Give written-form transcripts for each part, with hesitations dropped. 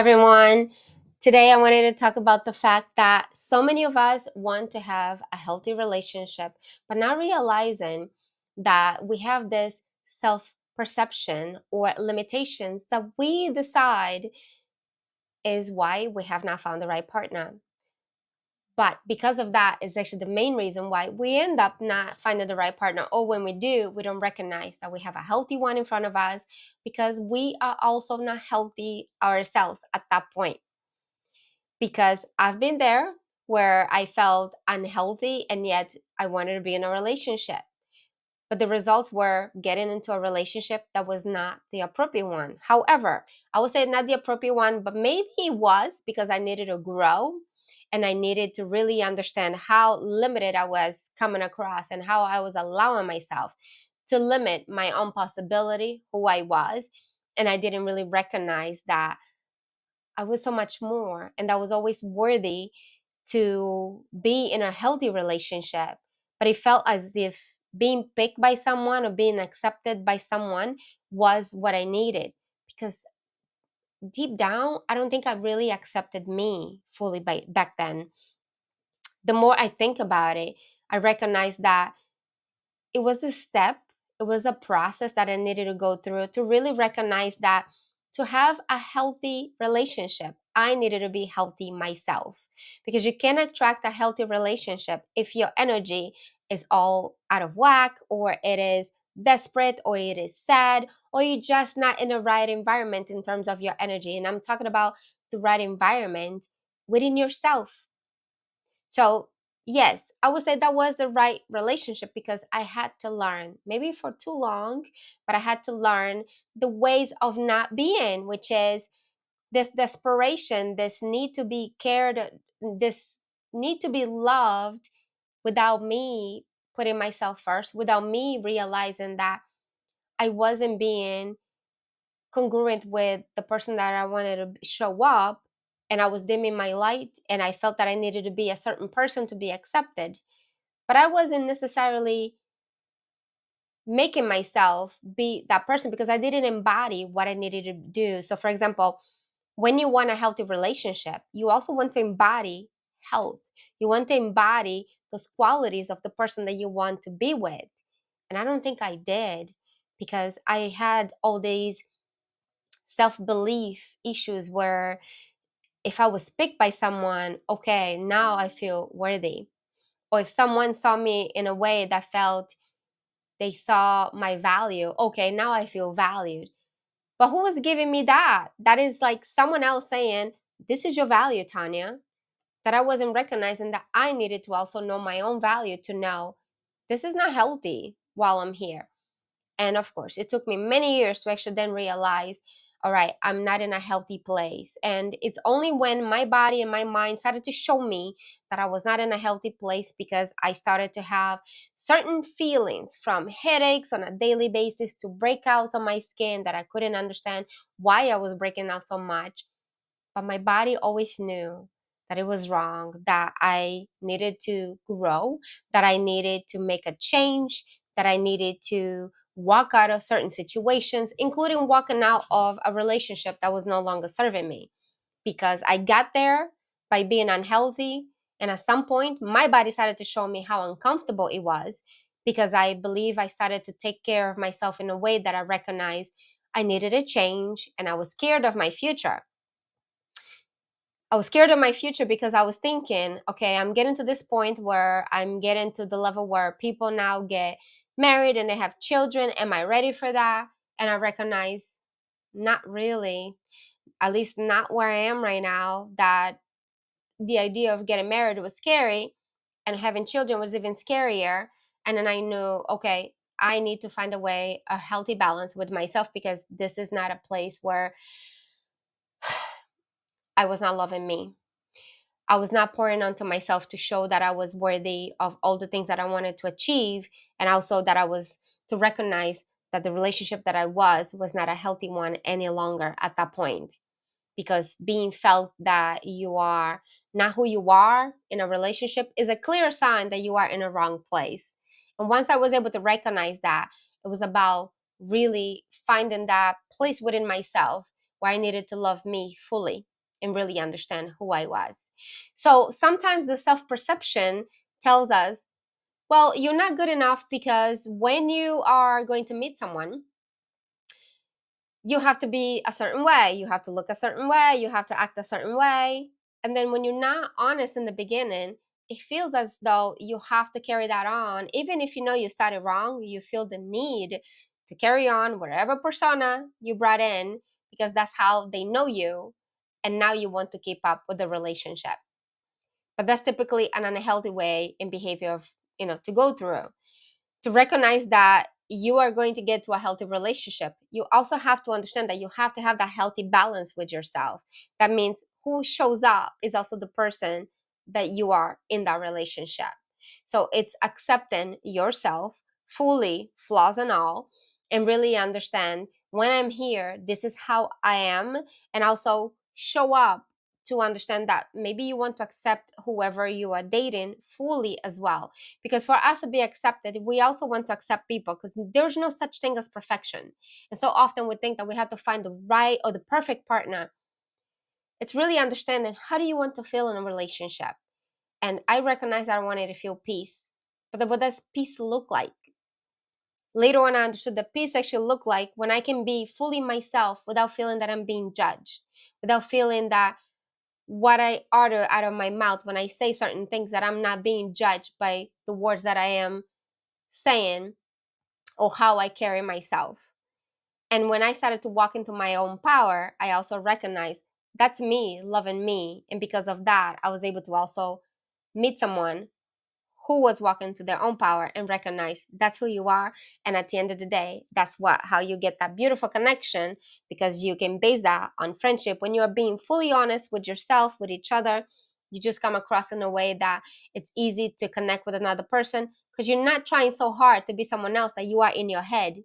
everyone. Today I wanted to talk about the fact that so many of us want to have a healthy relationship, but not realizing that we have this self-perception or limitations that we decide is why we have not found the right partner. But because of that is actually the main reason why we end up not finding the right partner, or when we do, we don't recognize that we have a healthy one in front of us because we are also not healthy ourselves at that point. Because I've been there where I felt unhealthy and yet I wanted to be in a relationship. But the results were getting into a relationship that was not the appropriate one. However, I would say not the appropriate one, but maybe it was because I needed to grow and I needed to really understand how limited I was coming across and how I was allowing myself to limit my own possibility, who I was. And I didn't really recognize that I was so much more and I was always worthy to be in a healthy relationship. But it felt as if being picked by someone or being accepted by someone was what I needed, because deep down, I don't think I really accepted me fully back then. The more I think about it, I recognize that it was a step, it was a process that I needed to go through to really recognize that to have a healthy relationship, I needed to be healthy myself. Because you can't attract a healthy relationship if your energy is all out of whack, or it is desperate, or it is sad, or you're just not in the right environment in terms of your energy. And I'm talking about the right environment within yourself. So yes, I would say that was the right relationship because I had to learn, maybe for too long, but I had to learn the ways of not being, which is this desperation, this need to be cared, this need to be loved without me putting myself first, without me realizing that I wasn't being congruent with the person that I wanted to show up, and I was dimming my light, and I felt that I needed to be a certain person to be accepted. But I wasn't necessarily making myself be that person because I didn't embody what I needed to do. So for example, when you want a healthy relationship, you also want to embody health. You want to embody those qualities of the person that you want to be with. And I don't think I did, because I had all these self-belief issues where if I was picked by someone, okay, now I feel worthy. Or if someone saw me in a way that felt they saw my value, okay, now I feel valued. But who was giving me that? That is like someone else saying, this is your value, Tanya. That I wasn't recognizing that I needed to also know my own value, to know this is not healthy while I'm here. And of course, it took me many years to actually then realize, all right, I'm not in a healthy place. And it's only when my body and my mind started to show me that I was not in a healthy place, because I started to have certain feelings, from headaches on a daily basis to breakouts on my skin that I couldn't understand why I was breaking out so much. But my body always knew that it was wrong, that I needed to grow, that I needed to make a change, that I needed to walk out of certain situations, including walking out of a relationship that was no longer serving me. Because I got there by being unhealthy, and at some point, my body started to show me how uncomfortable it was, because I believe I started to take care of myself in a way that I recognized I needed a change, and I was scared of my future. I was scared of my future because I was thinking, okay, I'm getting to this point where I'm getting to the level where people now get married and they have children. Am I ready for that? And I recognize, not really, at least not where I am right now, that the idea of getting married was scary and having children was even scarier. And then I knew, okay, I need to find a way, a healthy balance with myself, because this is not a place where I was not loving me. I was not pouring onto myself to show that I was worthy of all the things that I wanted to achieve, and also that I was to recognize that the relationship that I was not a healthy one any longer at that point. Because being felt that you are not who you are in a relationship is a clear sign that you are in a wrong place. And once I was able to recognize that, it was about really finding that place within myself where I needed to love me fully. and really understand who I was. So sometimes the self-perception tells us, well, you're not good enough because when you are going to meet someone, you have to be a certain way, you have to look a certain way, you have to act a certain way. And then when you're not honest in the beginning, it feels as though you have to carry that on. Even if you know you started wrong, you feel the need to carry on whatever persona you brought in because that's how they know you. And now you want to keep up with the relationship. But that's typically an unhealthy way in behavior of, to go through. To recognize that you are going to get to a healthy relationship, you also have to understand that you have to have that healthy balance with yourself. That means who shows up is also the person that you are in that relationship. So it's accepting yourself fully, flaws and all, and really understand when I'm here, this is how I am, and also show up to understand that maybe you want to accept whoever you are dating fully as well. Because for us to be accepted, we also want to accept people, because there's no such thing as perfection. And so often we think that we have to find the right or the perfect partner. It's really understanding, how do you want to feel in a relationship? And I recognize that I wanted to feel peace. But what does peace look like? Later on, I understood that peace actually looked like when I can be fully myself without feeling that I'm being judged, without feeling that what I utter out of my mouth when I say certain things, that I'm not being judged by the words that I am saying or how I carry myself. And when I started to walk into my own power, I also recognized that's me loving me. And because of that, I was able to also meet someone who was walking to their own power and recognize that's who you are. And at the end of the day, that's how you get that beautiful connection, because you can base that on friendship. When you are being fully honest with yourself, with each other, you just come across in a way that it's easy to connect with another person, because you're not trying so hard to be someone else that you are in your head.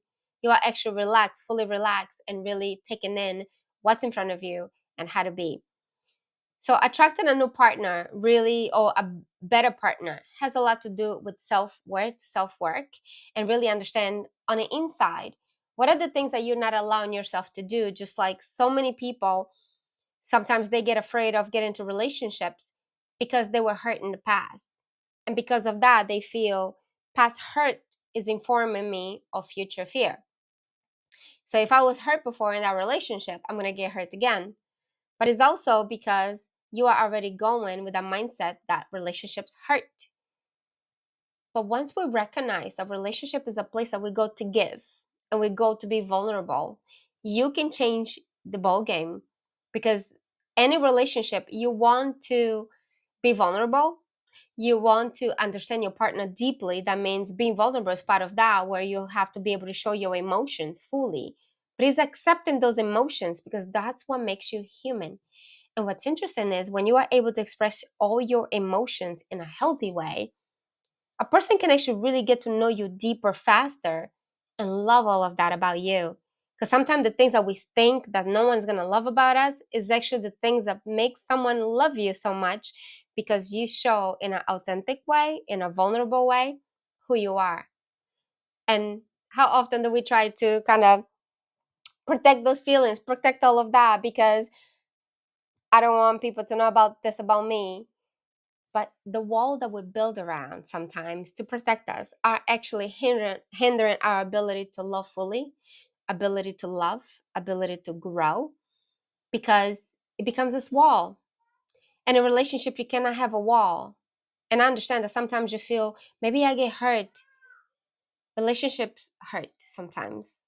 You are actually relaxed, fully relaxed, and really taking in what's in front of you and how to be. So attracting a new partner, really, or a better partner, has a lot to do with self-worth, self-work, and really understand on the inside, what are the things that you're not allowing yourself to do? Just like so many people, sometimes they get afraid of getting into relationships because they were hurt in the past. And because of that, they feel past hurt is informing me of future fear. So if I was hurt before in that relationship, I'm going to get hurt again. But it's also because you are already going with a mindset that relationships hurt. But once we recognize that relationship is a place that we go to give and we go to be vulnerable, you can change the ball game. Because any relationship, you want to be vulnerable. You want to understand your partner deeply. That means being vulnerable is part of that, where you have to be able to show your emotions fully. But it's accepting those emotions, because that's what makes you human. And what's interesting is when you are able to express all your emotions in a healthy way, a person can actually really get to know you deeper, faster, and love all of that about you. Because sometimes the things that we think that no one's going to love about us is actually the things that make someone love you so much, because you show in an authentic way, in a vulnerable way, who you are. And how often do we try to kind of protect those feelings, protect all of that, because I don't want people to know about this about me. But the wall that we build around sometimes to protect us are actually hindering our ability to love fully, ability to love, ability to grow, because it becomes this wall. In a relationship, you cannot have a wall. And I understand that sometimes you feel, maybe I get hurt. Relationships hurt sometimes.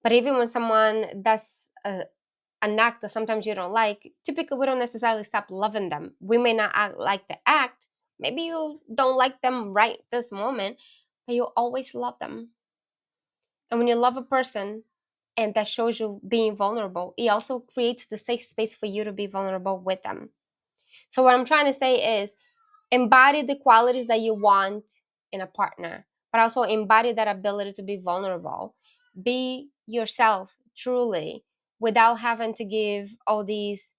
But even when someone does an act that sometimes you don't like, typically we don't necessarily stop loving them. We may not like the act. Maybe you don't like them right this moment, but you always love them. And when you love a person and that shows you being vulnerable, it also creates the safe space for you to be vulnerable with them. So what I'm trying to say is, embody the qualities that you want in a partner, but also embody that ability to be vulnerable. Be yourself truly, without having to give all these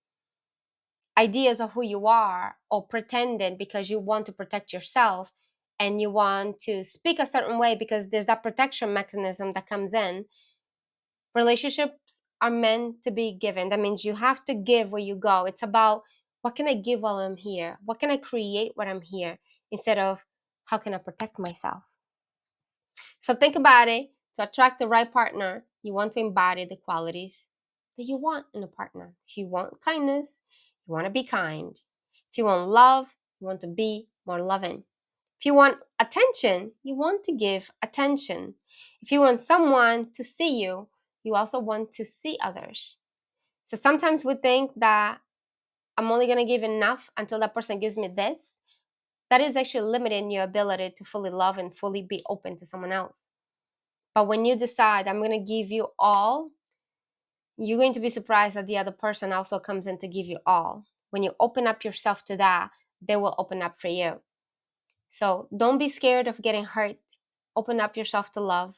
ideas of who you are, or pretending because you want to protect yourself and you want to speak a certain way because there's that protection mechanism that comes in. Relationships are meant to be given. That means you have to give where you go. It's about, what can I give while I'm here? What can I create when I'm here? Instead of, how can I protect myself? So think about it. To attract the right partner, you want to embody the qualities that you want in a partner. If you want kindness, you want to be kind. If you want love, you want to be more loving. If you want attention, you want to give attention. If you want someone to see you, you also want to see others. So sometimes we think that I'm only going to give enough until that person gives me this. That is actually limiting your ability to fully love and fully be open to someone else. But when you decide, I'm going to give you all, you're going to be surprised that the other person also comes in to give you all. When you open up yourself to that, they will open up for you. So don't be scared of getting hurt. Open up yourself to love.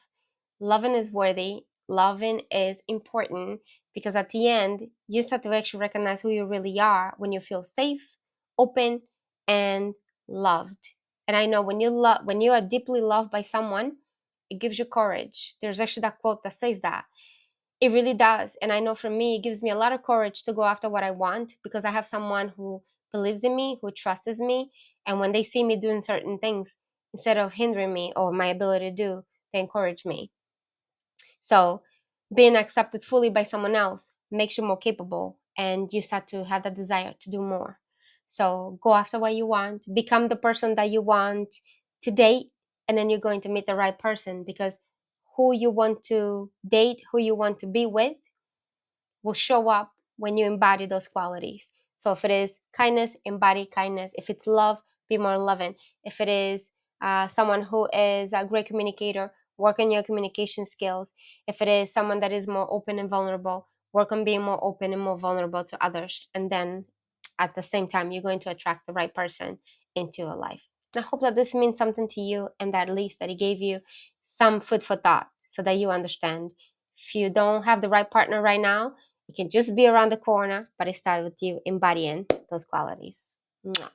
Loving is worthy. Loving is important, because at the end, you start to actually recognize who you really are when you feel safe, open, and loved. And I know when you are deeply loved by someone, it gives you courage. There's actually that quote that says that. It really does. And I know for me, it gives me a lot of courage to go after what I want, because I have someone who believes in me, who trusts me. And when they see me doing certain things, instead of hindering me or my ability to do, they encourage me. So being accepted fully by someone else makes you more capable, and you start to have that desire to do more. So go after what you want, become the person that you want to date, and then you're going to meet the right person, because who you want to date, who you want to be with, will show up when you embody those qualities. So if it is kindness, embody kindness. If it's love, be more loving. If it is someone who is a great communicator, work on your communication skills. If it is someone that is more open and vulnerable, work on being more open and more vulnerable to others. And then at the same time, you're going to attract the right person into your life. And I hope that this means something to you, and that at least that it gave you some food for thought, so that you understand. If you don't have the right partner right now, it can just be around the corner, but it starts with you embodying those qualities. Mwah.